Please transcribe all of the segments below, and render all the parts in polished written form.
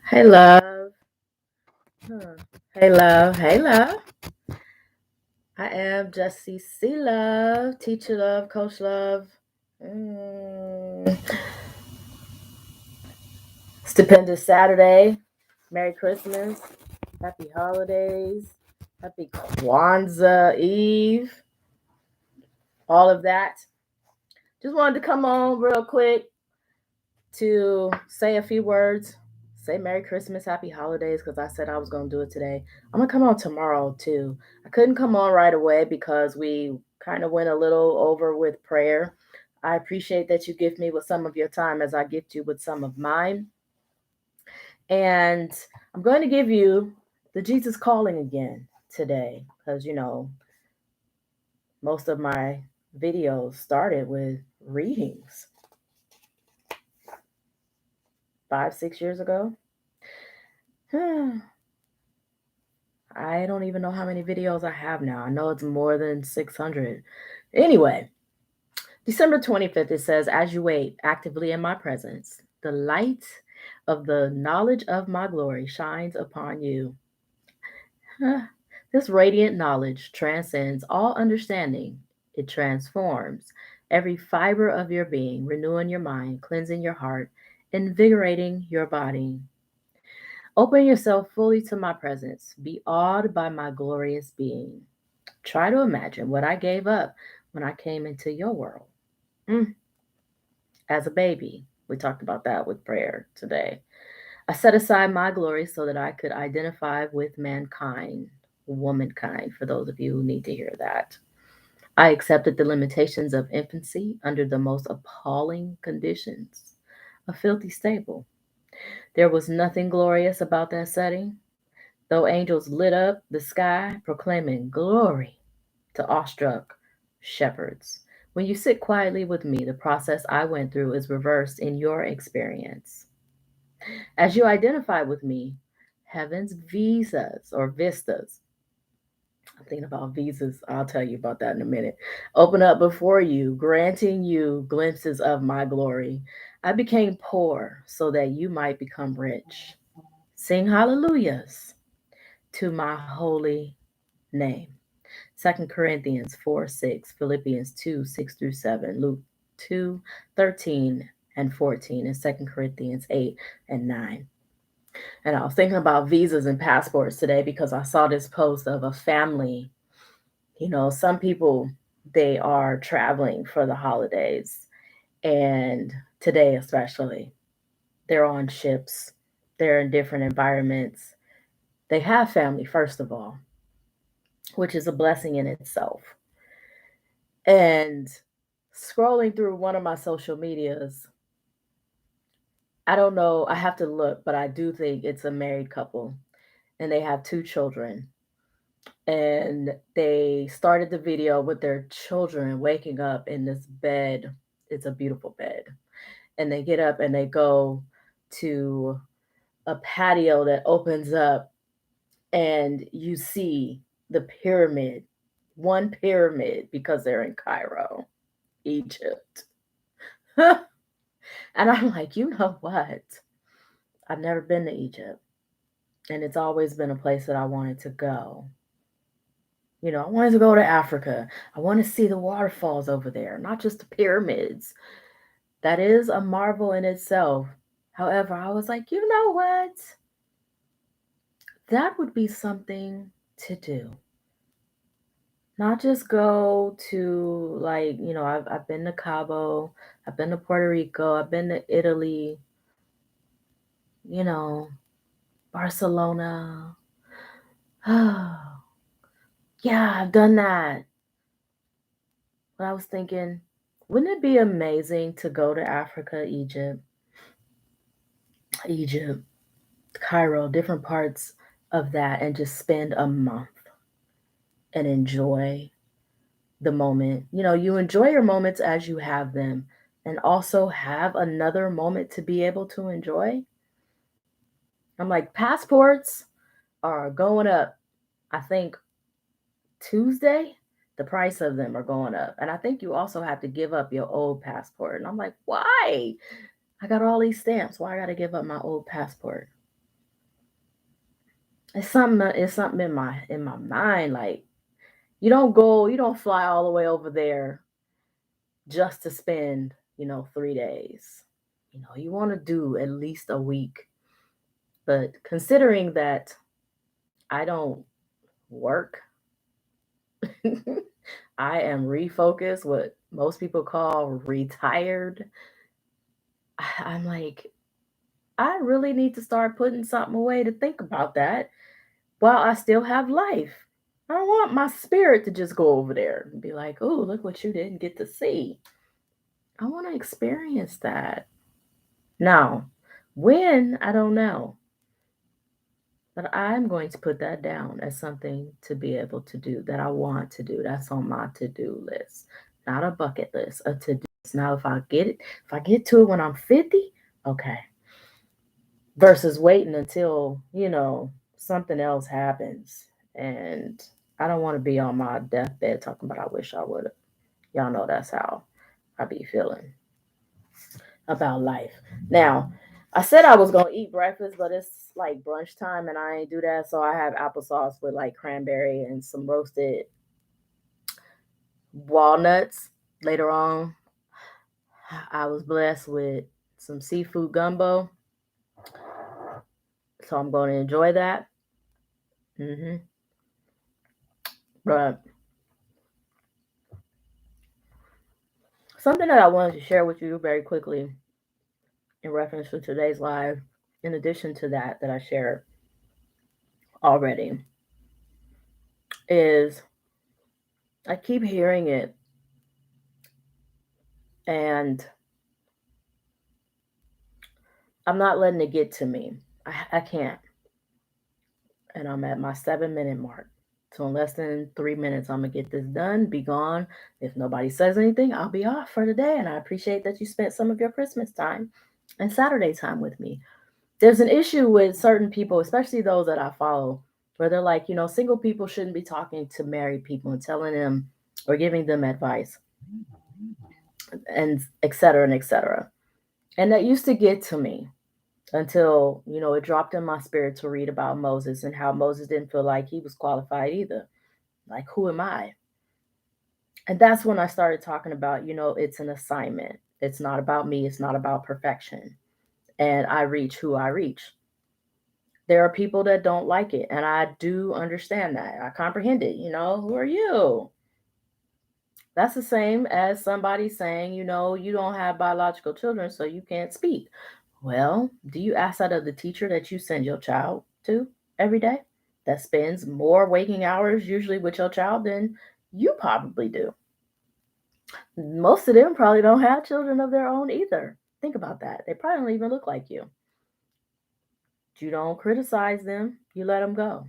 Hey, love. Huh. Hey, love. Hey, love. I am Jessie C. Love, teacher love, coach love, mm. Stupendous Saturday. Merry Christmas. Happy holidays. Happy Kwanzaa Eve. All of that. Just wanted to come on real quick to say a few words. Say Merry Christmas, Happy Holidays, because I said I was going to do it today. I'm going to come on tomorrow, too. I couldn't come on right away because we kind of went a little over with prayer. I appreciate that you gift me with some of your time as I gift you with some of mine. And I'm going to give you the Jesus calling again today because, most of my videos started with readings 5, 6 years ago. I don't even know how many videos I have now. I know it's more than 600. Anyway, December 25th, it says, As you wait actively in my presence, the light of the knowledge of my glory shines upon you. This radiant knowledge transcends all understanding. It transforms every fiber of your being, renewing your mind, cleansing your heart, invigorating your body. Open yourself fully to my presence. Be awed by my glorious being. Try to imagine what I gave up when I came into your world. Mm, as a baby, we talked about that with prayer today. I set aside my glory so that I could identify with mankind, womankind, for those of you who need to hear that. I accepted the limitations of infancy under the most appalling conditions, a filthy stable. There was nothing glorious about that setting, though angels lit up the sky proclaiming glory to awestruck shepherds. When you sit quietly with me, the process I went through is reversed in your experience. As you identify with me, heaven's visas or vistas, I'm thinking about visas, I'll tell you about that in a minute, open up before you, granting you glimpses of my glory. I became poor so that you might become rich. Sing hallelujahs to my holy name. 2 Corinthians 4 6, Philippians 2 6 through 7, Luke 2 13 and 14, and 2 Corinthians 8 and 9. And I was thinking about visas and passports today because I saw this post of a family. Some people, they are traveling for the holidays, and today especially, they're on ships, they're in different environments. They have family, first of all, which is a blessing in itself. And scrolling through one of my social medias, I don't know, I have to look, but I do think it's a married couple and they have two children. And they started the video with their children waking up in this bed. It's a beautiful bed. And they get up and they go to a patio that opens up, and you see the pyramid, one pyramid, because they're in Cairo, Egypt. And I'm like, you know what? I've never been to Egypt, and it's always been a place that I wanted to go. I wanted to go to Africa. I want to see the waterfalls over there, not just the pyramids. That is a marvel in itself. However, I was like, you know what? That would be something to do. Not just go to, like, I've been to Cabo, I've been to Puerto Rico, I've been to Italy, you know, Barcelona. Yeah, I've done that. But I was thinking, wouldn't it be amazing to go to Africa, Egypt, Cairo, different parts of that, and just spend a month and enjoy the moment? You enjoy your moments as you have them, and also have another moment to be able to enjoy. I'm like, passports are going up. I think Tuesday, the price of them are going up. And I think you also have to give up your old passport. And I'm like, why? I got all these stamps. Why I got to give up my old passport? It's something in my mind. Like, you don't fly all the way over there just to spend, 3 days. You want to do at least a week. But considering that I don't work, I am refocused, what most people call retired. I'm like, I really need to start putting something away to think about that while I still have life. I don't want my spirit to just go over there and be like, oh, look what you didn't get to see. I want to experience that. Now, when, I don't know, but I'm going to put that down as something to be able to do that I want to do. That's on my to do list, not a bucket list, a to do list. Now, if I get to it when I'm 50, okay, versus waiting until, something else happens. And I don't want to be on my deathbed talking about I wish I would have. Y'all know that's how I be feeling about life. Now, I said I was gonna eat breakfast, but it's like brunch time and I ain't do that. So I have applesauce with like cranberry and some roasted walnuts. Later on, I was blessed with some seafood gumbo. So I'm going to enjoy that. hmm But something that I wanted to share with you very quickly in reference to today's live, in addition to that I shared already, is I keep hearing it and I'm not letting it get to me. I can't. And I'm at my 7 minute mark. So in less than 3 minutes, I'm gonna get this done, be gone. If nobody says anything, I'll be off for the day. And I appreciate that you spent some of your Christmas time and Saturday time with me. There's an issue with certain people, especially those that I follow, where they're like, single people shouldn't be talking to married people and telling them or giving them advice and et cetera and et cetera. And that used to get to me until, it dropped in my spirit to read about Moses and how Moses didn't feel like he was qualified either. Like, who am I? And that's when I started talking about, it's an assignment. It's not about me, it's not about perfection. And I reach who I reach. There are people that don't like it, and I do understand that. I comprehend it. Who are you? That's the same as somebody saying, you don't have biological children, so you can't speak. Well, do you ask that of the teacher that you send your child to every day that spends more waking hours usually with your child than you probably do? Most of them probably don't have children of their own either. Think about that. They probably don't even look like you. You don't criticize them, you let them go.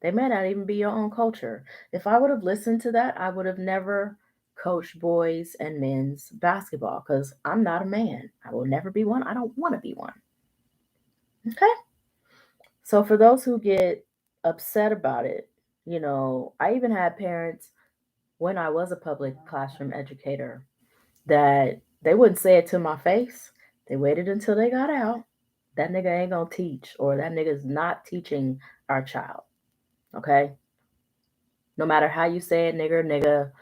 They may not even be your own culture. If I would have listened to that, I would have never coached boys and men's basketball because I'm not a man. I will never be one. I don't want to be one. Okay? So for those who get upset about it, I even had parents when I was a public classroom educator that they wouldn't say it to my face. They waited until they got out. That nigga ain't gonna teach, or that nigga's not teaching our child. Okay? No matter how you say it, nigger, nigga.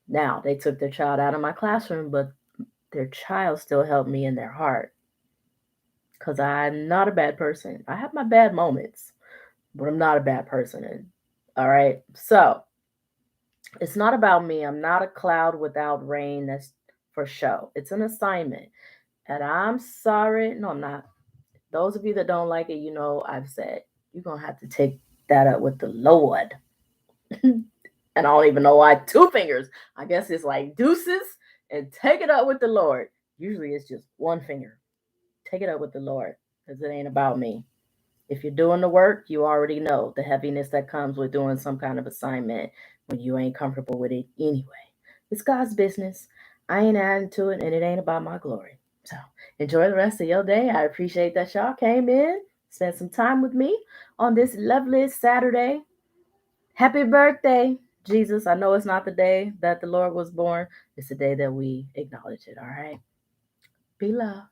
Now, they took their child out of my classroom, but their child still held me in their heart because I'm not a bad person. I have my bad moments, but I'm not a bad person. All right. So it's not about me. I'm not a cloud without rain. That's for show. It's an assignment. And I'm sorry. No, I'm not. Those of you that don't like it, I've said you're going to have to take that up with the Lord. And I don't even know why two fingers. I guess it's like deuces and take it up with the Lord. Usually it's just one finger. Take it up with the Lord because it ain't about me. If you're doing the work, you already know the heaviness that comes with doing some kind of assignment when you ain't comfortable with it anyway. It's God's business. I ain't adding to it, and it ain't about my glory. So enjoy the rest of your day. I appreciate that y'all came in, spent some time with me on this lovely Saturday. Happy birthday, Jesus. I know it's not the day that the Lord was born, it's the day that we acknowledge it. All right. Be loved.